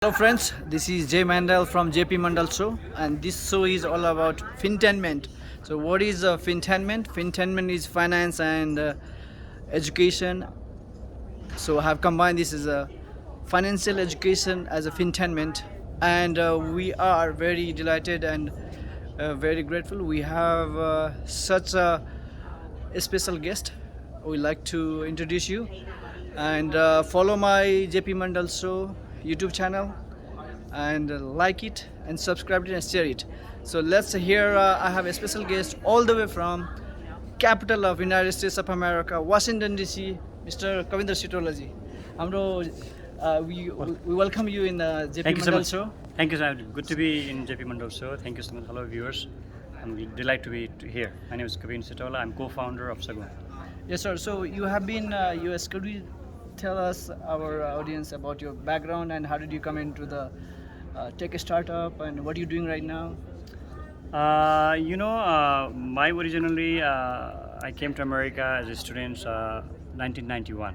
Hello friends, this is Jay Mandal from JP Mandal Show, and this show is all about fintainment. So what is fintainment? Fintainment is finance and education. So I have combined this as a financial education as a fintainment, and we are very delighted and very grateful. We have such a special guest. We like to introduce you, and follow my JP Mandal Show YouTube channel, and like it and subscribe it and share it. So let's hear. I have a special guest all the way from capital of United States of America, Washington DC, Mr. Kabindra Sitaula ji. We welcome you in the JP Thank you so Mandal much. Show. Thank you so much. Good to be in JP Mandal Show. Thank you so much. Hello, viewers. I'm delighted to be here. My name is Kabindra Sitaula. I'm co-founder of Sagoon. Yes, sir. So you have been US. Could you tell us, our audience, about your background and how did you come into the tech startup and what are you doing right now? My originally, I came to America as a student, 1991.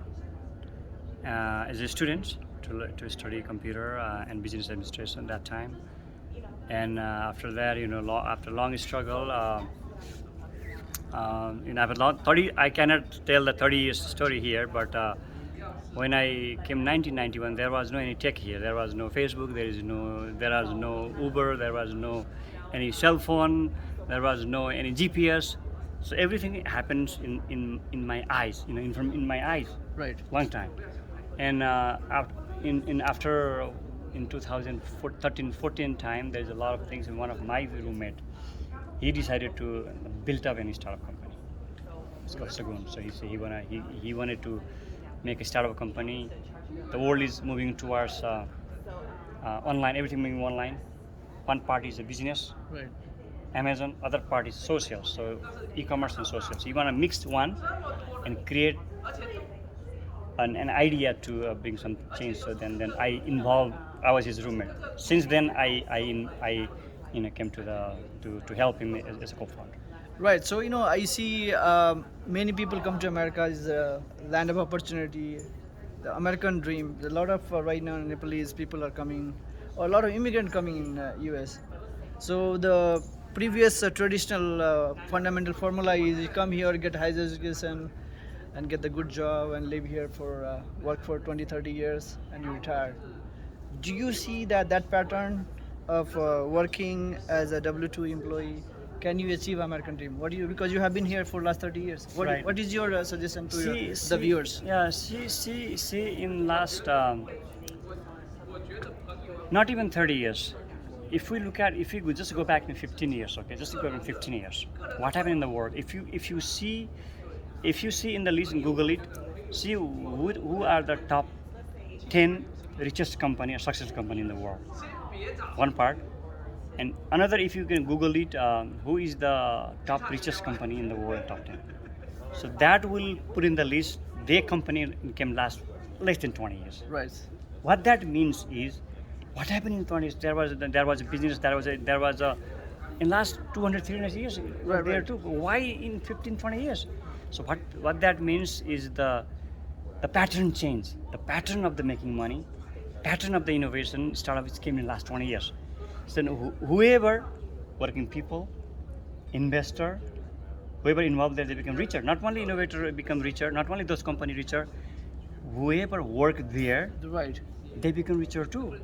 As a student to study computer and business administration that time. And after that, after long struggle, I cannot tell the 30 years story here, but when I came 1991, there was no any tech here. There was no Facebook. There was no Uber. There was no any cell phone. There was no any GPS. So everything happens in my eyes. In my eyes. Right. Long time. And after 2013-14 time, there's a lot of things. And one of my roommate, he decided to build up any startup company. It's called Sagoon. So he wanted to make a startup company. The world is moving towards online, everything moving online. One part is a business, Right. Amazon, other part is social, so e-commerce and social. So you want to mix one and create an idea to bring some change. So then I was his roommate. Since then I came to help him as a co-founder. Right. So I see many people come to America as a land of opportunity, the American dream. A lot of right now Nepalese people are coming, or a lot of immigrants coming in US. So the previous traditional fundamental formula is you come here, get higher education, and get the good job and live here for work for 20-30 years and you retire. Do you see that pattern of working as a W2 employee? Can you achieve American dream? Because you have been here for last 30 years. Right. What is your suggestion to the viewers? Yeah, see in last not even 30 years. If we could just go back in 15 years, okay, just go in 15 years. What happened in the world? If you see in the list and Google it, see who are the top 10 richest company or successful company in the world. One part. And another, if you can Google it, who is the top richest company in the world, top 10. So that will put in the list, their company came less than 20 years. Right. What that means is, what happened in 20 years? There was a business, there was a in last 200-300 years there too. Why in 15-20 years? So what that means is the pattern change, the pattern of the making money, pattern of the innovation startups came in last 20 years. So whoever, working people, investor, whoever involved there, they become richer. Not only innovator become richer, not only those company richer, whoever worked there, Right. they become richer too.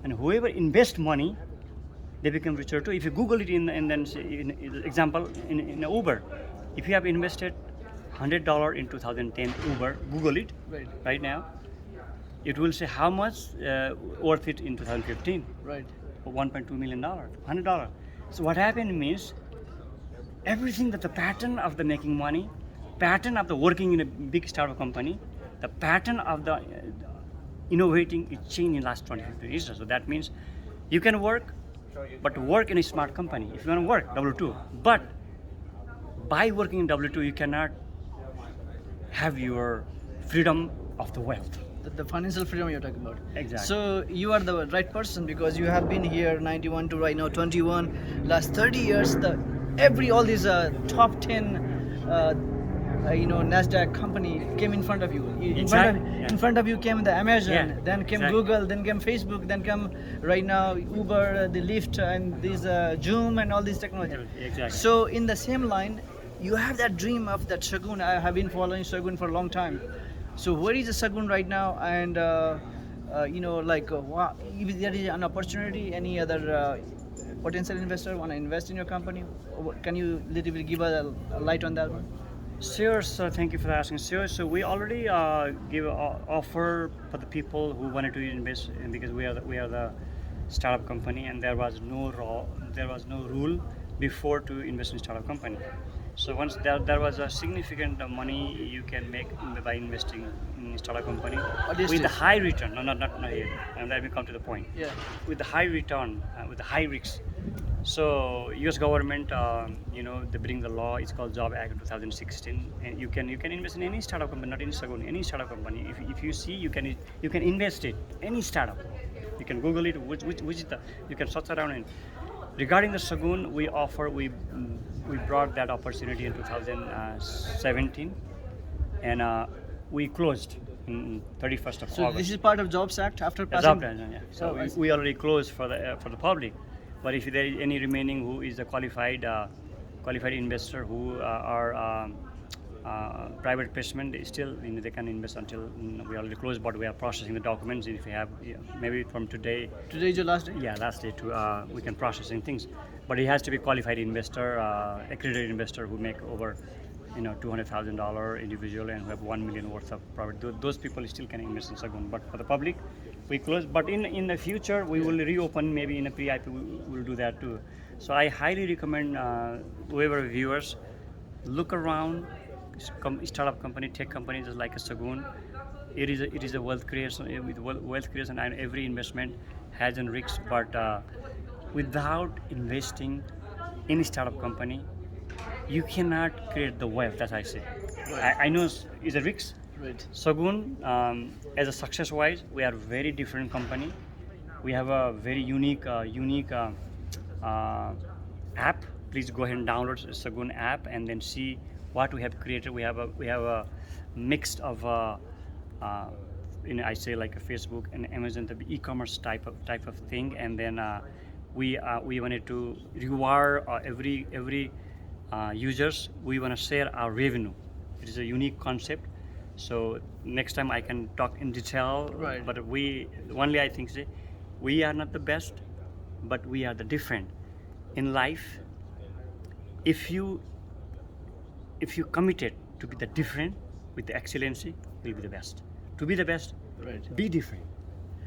And whoever invest money, they become richer too. If you Google it example in Uber, if you have invested $100 in 2010 Uber, Google it right now, it will say how much worth it in 2015. Right. $1.2 million, $100. So what happened means everything that the pattern of the making money, pattern of the working in a big startup company, the pattern of the innovating is changed in last 20-50 years. So that means you can work, but work in a smart company. If you want to work W2, but by working in W2, you cannot have your freedom of the wealth. The financial freedom you're talking about. Exactly. So you are the right person because you have been here 91 to right now 21. Last 30 years, all these top 10 Nasdaq company came in front of you. Exactly, yeah. In front of you came the Amazon, Yeah, then came exactly. Google, then came Facebook, then come right now Uber, the Lyft, and these Zoom and all these technology. Exactly. So in the same line, you have that dream of that Sagoon. I have been following Sagoon for a long time. So where is the Sagoon right now? And if there is an opportunity, any other potential investor want to invest in your company? Can you little bit give a light on that one? Sure, so thank you for asking. Sure, so we already give a offer for the people who wanted to invest, and because we are the startup company, and there was no rule before to invest in startup company. So once there was a significant money you can make by investing in startup company this with the is- high return. No, not here. And let me come to the point. Yeah. With the high return, with the high risks. So U.S. government, they bring the law. It's called Job Act of 2016, and you can invest in any startup company, not in Sagoon, any startup company. If you see, you can invest it any startup. You can Google it. Which is the you can search around. And regarding the Sagoon, we brought that opportunity in 2017, and we closed in 31st of So August. this is part of Jobs Act after Yeah, passing. job plan, yeah. So Oh, I see. we already closed for the public, but if there is any remaining who is a qualified investor who are private placement, still they can invest until we already closed, but we are processing the documents. If we have maybe from today, Today is your last day. yeah, last day to we can processing things, but it has to be qualified investor, accredited investor who make over $200,000 individual and who have 1 million worth of profit. Those people still can invest in Sagoon, but for the public, we close. But in the future, we will reopen maybe in a pre-IP. We will do that too. So I highly recommend whoever viewers look around startup company, tech companies like a Sagoon. It is a wealth creation with wealth creation, and every investment has a risk. But without investing in a startup company, you cannot create the wealth. As I say, I know it's a risk. Right. Sagoon, as a success wise, we are very different company. We have a very unique app. Please go ahead and download Sagoon app and then see what we have created. We have a mix of I say like a Facebook and Amazon, the e-commerce type of thing, and then we wanted to reward every users. We want to share our revenue. It is a unique concept. So next time I can talk in detail. Right. But only I think say we are not the best, but we are the different in life. If you committed to be the different with the excellency, you'll be the best. To be the best, Right. be different.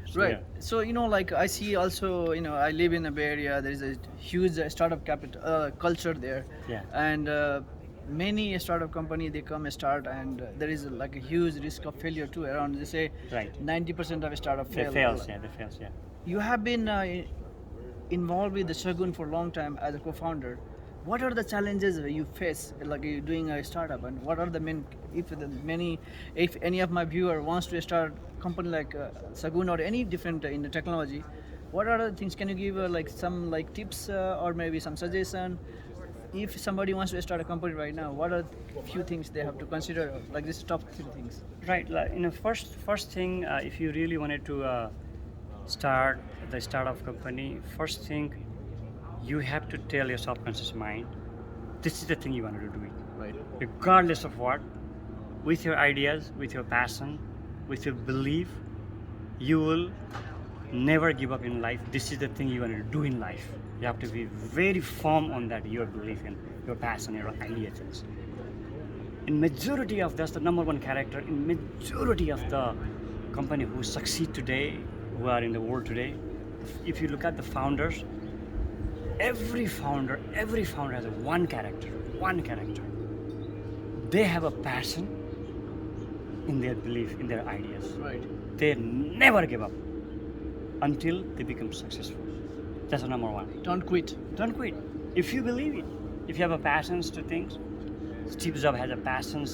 So, Right. yeah. So like I see also, I live in the Bay Area. There is a huge startup capital culture there. Yeah. And many startup company they come start, and there is like a huge risk of failure too. Around they say Right. 90% of startup They fail. fails, yeah, they fails, yeah. You have been involved with the Sagoon for a long time as a co-founder. What are the challenges you face, like you doing a startup, and what are the main? If any of my viewer wants to start a company like Sagoon or any different in the technology, what are the things? Can you give some tips or maybe some suggestion? If somebody wants to start a company right now, what are a few things they have to consider? Like this top 3 things. Right. Like, first thing, if you really wanted to start the startup company, first thing you have to tell your subconscious mind, this is the thing you want to do it. Right. Regardless of what, with your ideas, with your passion, with your belief, you will never give up in life. This is the thing you want to do in life. You have to be very firm on that, your belief and your passion, your ideas. In majority of that's the number one character. In majority of the company who succeed today, who are in the world today, if you look at the founders, every founder has one character. They have a passion in their belief, in their ideas. Right. They never give up until they become successful. That's the number one. Don't quit. Don't quit. If you believe it, if you have a passion to things, Steve Jobs has a passion.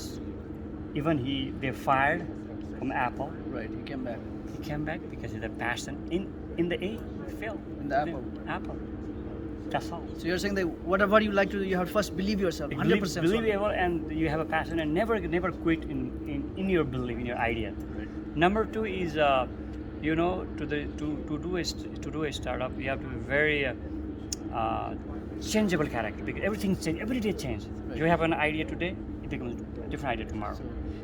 Even they fired from Apple. Right. He came back. He came back because he had a passion in the A. He failed. In the Apple. Apple. That's all. So you're saying that whatever you like to do, you have to first believe yourself, 100%. Believable, and you have a passion, and never quit in your belief, in your idea. Right. Number two is, you know, to do a startup, you have to be very changeable character, because everything change, every day change. Right. You have an idea today, it becomes a different idea tomorrow.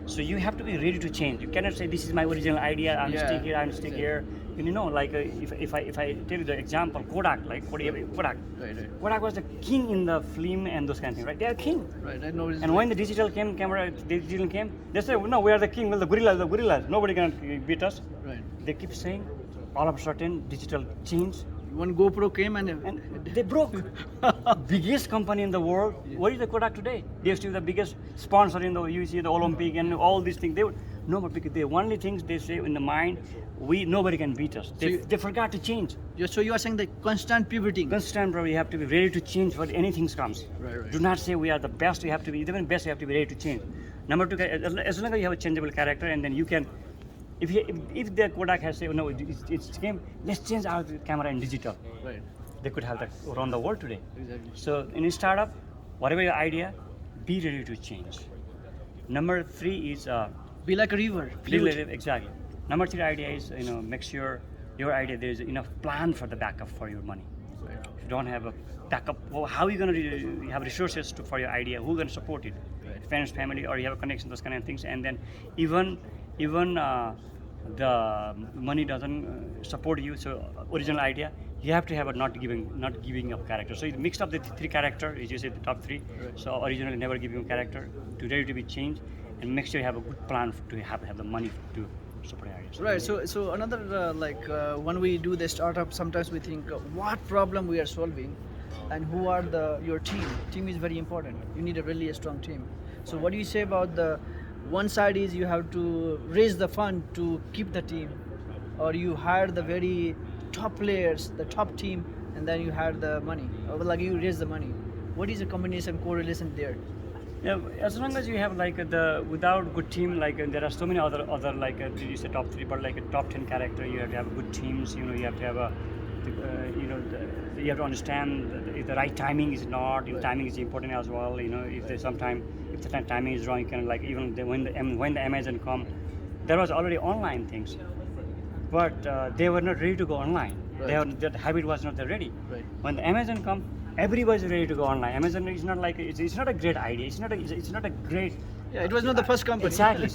So you have to be ready to change. You cannot say this is my original idea. I'm stick here. I'm stick here. And you know, like if I tell you the example, Kodak, like Kodak. Right. Kodak was the king in the film and those kind of things, right? They are king. Right. I know. And when the digital came, they say, no, we are the king. Well, the gorillas. Nobody can beat us. Right. They keep saying, all of a sudden, digital change. When GoPro came And they broke. Biggest company in the world. What is the Kodak today? They used to be the biggest sponsor in the UC, the Olympic, and all these things. They would no, but because the only things they say in the mind, nobody can beat us. They forgot to change. So you are saying the constant pivoting. Constant, bro. You have to be ready to change when anything comes. Right. Do not say we are the best. You have to be even best. You have to be ready to change. Number two, as long as you have a changeable character, and then you can. If the Kodak has said, no, it's game, let's change our camera in digital. Right. They could have that around the world today. Exactly. So in a startup, whatever your idea, be ready to change. Number three is Be like a river. exactly. Number three idea is, make sure your idea there is enough plan for the backup for your money. Right. If you don't have a backup, well, how are you going to have resources for your idea? Who's going to support it? Right. Friends, family, or you have a connection, those kind of things. And then even the money doesn't support you. So original idea, you have to have a not giving up character. So you mixed up the three character, as you said, the top three. Right. So originally never giving character, to ready to be changed, and make sure you have a good plan to have the money to support your ideas. Right. So another when we do the startup, sometimes we think what problem we are solving, and who are your team. Team is very important. You need a really strong team. So what do you say about the one side is you have to raise the fund to keep the team, or you hire the very top players, the top team, and then you hire the money, or like you raise the money. What is the combination correlation there? Yeah, as long as you have without good team, there are so many other you say top three, but like a top 10 character, you have to have good teams. You have to have you have to understand if the right timing is not. Timing is important as well. If the timing is wrong, you can when the Amazon come, there was already online things, but they were not ready to go online. Right. That habit was not ready. Right. When the Amazon come, everybody is ready to go online. Amazon is not it's not a great idea. It's not a great. Yeah, it was not the first company. Exactly.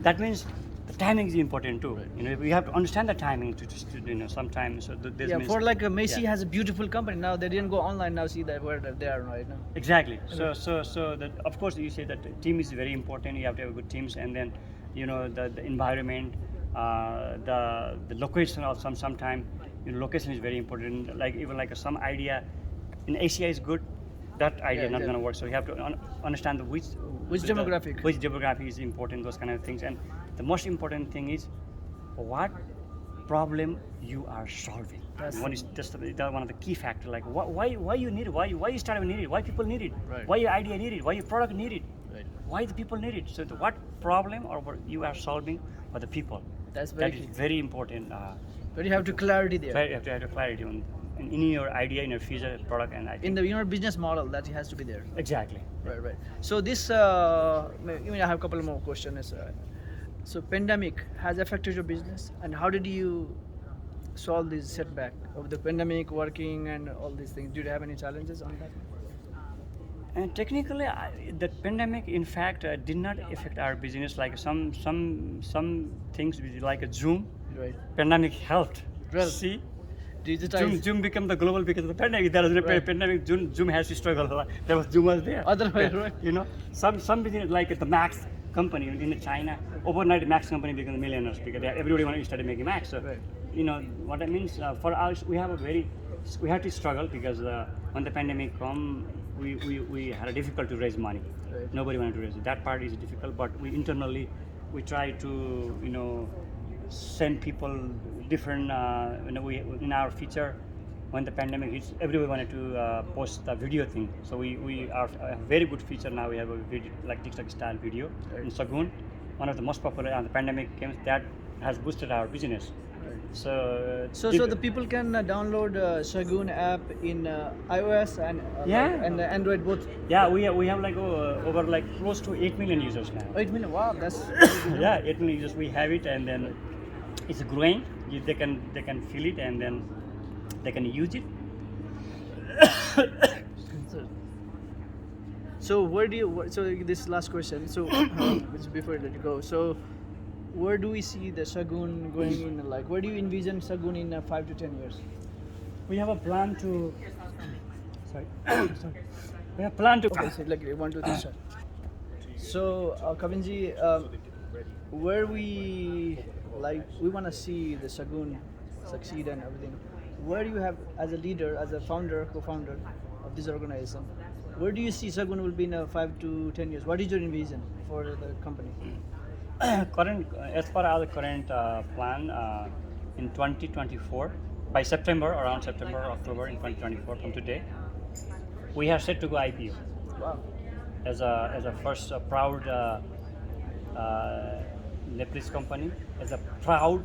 That means the timing is important too. Right. We have to understand the timing to sometimes. So this Yeah, means, for like Messi has a beautiful company now. They didn't go online now. See that where they are right now. Exactly. So that, of course, you say that team is very important. You have to have good teams, and then the environment, the location of sometime. Location is very important. Even some idea in Asia is good, that idea not going to work. So you have to understand which demographic is important. Those kind of things, and the most important thing is what problem you are solving. That's one is just one of the key factors. Like why you need it? Why you started need it? Why people need it? Right. Why your idea need it? Why your product need it? Right. Why the people need it? So what problem or what you are solving for the people? That is very important. But you have to clarity there. You have to have clarity in your idea, in your future product, and I think In the business model, that has to be there. exactly. Right. So this, I have a couple more questions. So pandemic has affected your business, and how did you solve this setback of the pandemic, working, and all these things? Did you have any challenges on that? And technically, the pandemic, in fact, did not affect our business. Like some things, like a Zoom. Right. Pandemic helped. Well, See, digitize. Zoom became the global because of the pandemic. There was a Right. pandemic. Zoom has to struggle. Zoom was there. Otherwise, right. Some business like the Max company in China, overnight Max company became millionaires because everybody started making Max. So, Right. What I means for us, we had to struggle because when the pandemic come, we had a difficult to raise money. Right. Nobody wanted to raise it. That part is difficult, but we internally try to send people different. We in our feature when the pandemic hits, everybody wanted to post the video thing. So we are a very good feature now. We have a video like TikTok style video Right. in Sagoon, one of the most popular. And the pandemic came, that has boosted our business. Right. So the people can download Sagoon app in iOS and Yeah. and Android both. Yeah, we have like over like close to 8 million users now. 8 million. Wow, that's Yeah, 8 million users we have it, and then it's growing. They can feel it, and then they can use it. So where do you? So this last question. So just before I let you go. So where do we see the Sagoon going in? Like, where do you envision Sagoon in 5 to 10 years? We have a plan to. Sorry. Sorry. We have a plan to. Okay, so like 1, 2, 3, start. So Kabinji, where we want to see the Sagoon succeed and everything. Where do you have, as a leader, as a founder, co-founder of this organization, where do you see Sagoon will be in 5 to 10 years? What is your vision for the company? Current, as per our current plan, in 2024, by September, around September, October in 2024 from today, we are set to go IPO Wow. as a first proud Nepalese company, as a proud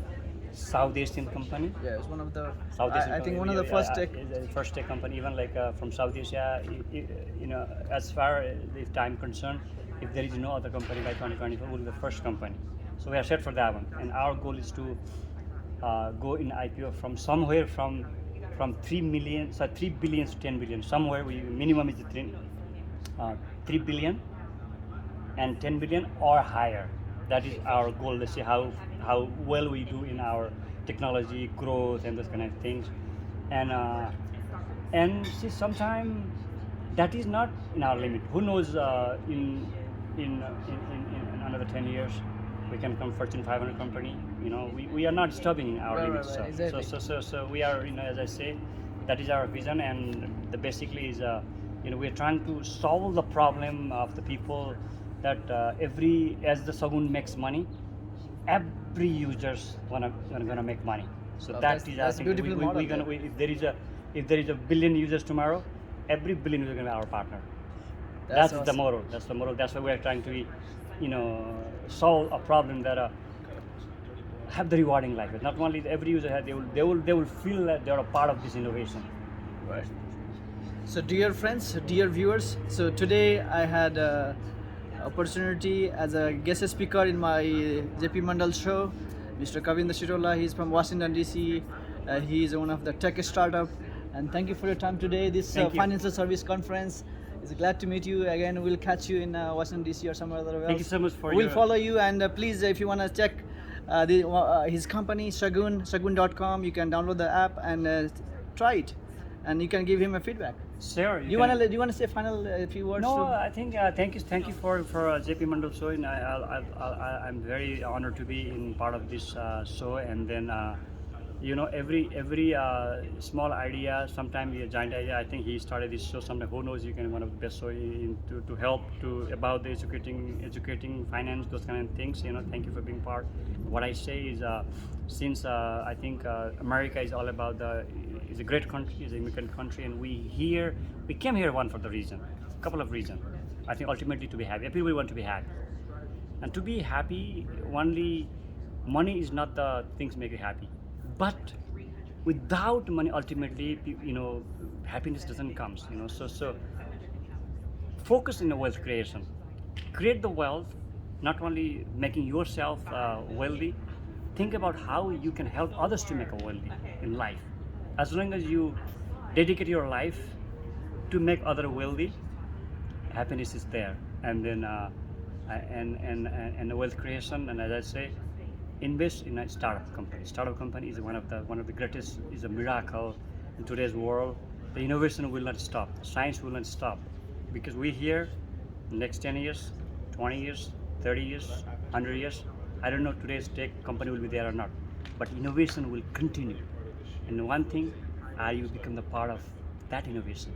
South Asian company. Yeah, it's one of the. South Asian I think company. one of the first tech. First tech company, even like from South Asia. You know, as far as I'm concerned, if there is no other company by 2024, we'll be the first company. So we are set for that one, and our goal is to go in IPO from somewhere from 3 billion to 10 billion. Somewhere we minimum is 3 billion and 10 billion or higher. That is our goal. Let's see how well we do in our technology growth and those kind of things, and see sometime that is not in our limit. Who knows? In another 10 years, we can come Fortune 500 company. You know, we are not stopping our Right, limits. right, right, exactly. So we are, you know, as I say, that is our vision, and the basically is you know, we are trying to solve the problem of the people that as the Sagoon makes money, every users gonna make money. So Oh, that's that's I think beautiful model we gonna there. if there is a billion users tomorrow, every billion user gonna be our partner. That's That's the awesome. model. That's the model. That's why we are trying to, you know, solve a problem that have the rewarding life. Not only every user have, they will feel that they are a part of this innovation. Right. So, dear friends, dear viewers, so today I had opportunity as a guest speaker in my JP Mandal show. Mr. Kabindra Sitaula, he's from Washington DC. He is one of the tech startup. And thank you for your time today. This Thank you. financial service conference is glad to meet you again. We'll catch you in Washington DC or somewhere other else. Thank you so much for We'll your. follow you, and please, if you want to check his company Sagoon.com, you can download the app and try it, and you can give him a feedback. Sure. You want to say final few words? No, to- I think thank you for JP Mandal show, and I'm very honored to be in part of this show. And then you know, every small idea, sometimes a giant idea. I think he started this show. Sometime, who knows, you can one of the best show to help to about the educating finance, those kind of things. You know, thank you for being part. What I say is, since I think America is all about is a great country, is an immigrant country, and we came here one for the reason, a couple of reasons. I think ultimately to be happy. Everybody want to be happy, and to be happy, only money is not the things make you happy. But without money, ultimately, you know, happiness doesn't come. You know, so focus in the wealth creation. Create the wealth, not only making yourself wealthy. Think about how you can help others to make a wealthy in life. As long as you dedicate your life to make other wealthy, happiness is there. And then and the wealth creation. And as I say, invest in a startup company. Startup company is one of the greatest, is a miracle in today's world. The innovation will not stop. Science will not stop, because we here next 10 years, 20 years, 30 years, 100 years. I don't know today's tech company will be there or not, but innovation will continue. And one thing, you become the part of that innovation.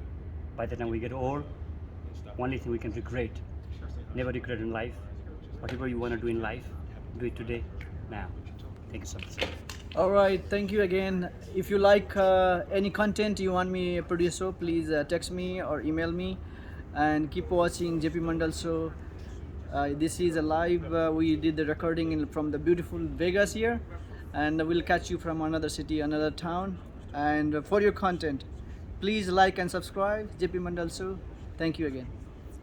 By the time we get old, only thing we can regret. Never regret in life. Whatever you want to do in life, do it today, now. Thank you so much. All right, thank you again. If you like any content you want me to produce, so please text me or email me, and keep watching JP Mandal show. This is a live. We did the recording from the beautiful Vegas here, and we'll catch you from another city, another town. And for your content, please like and subscribe JP Mandal Show. Thank you again.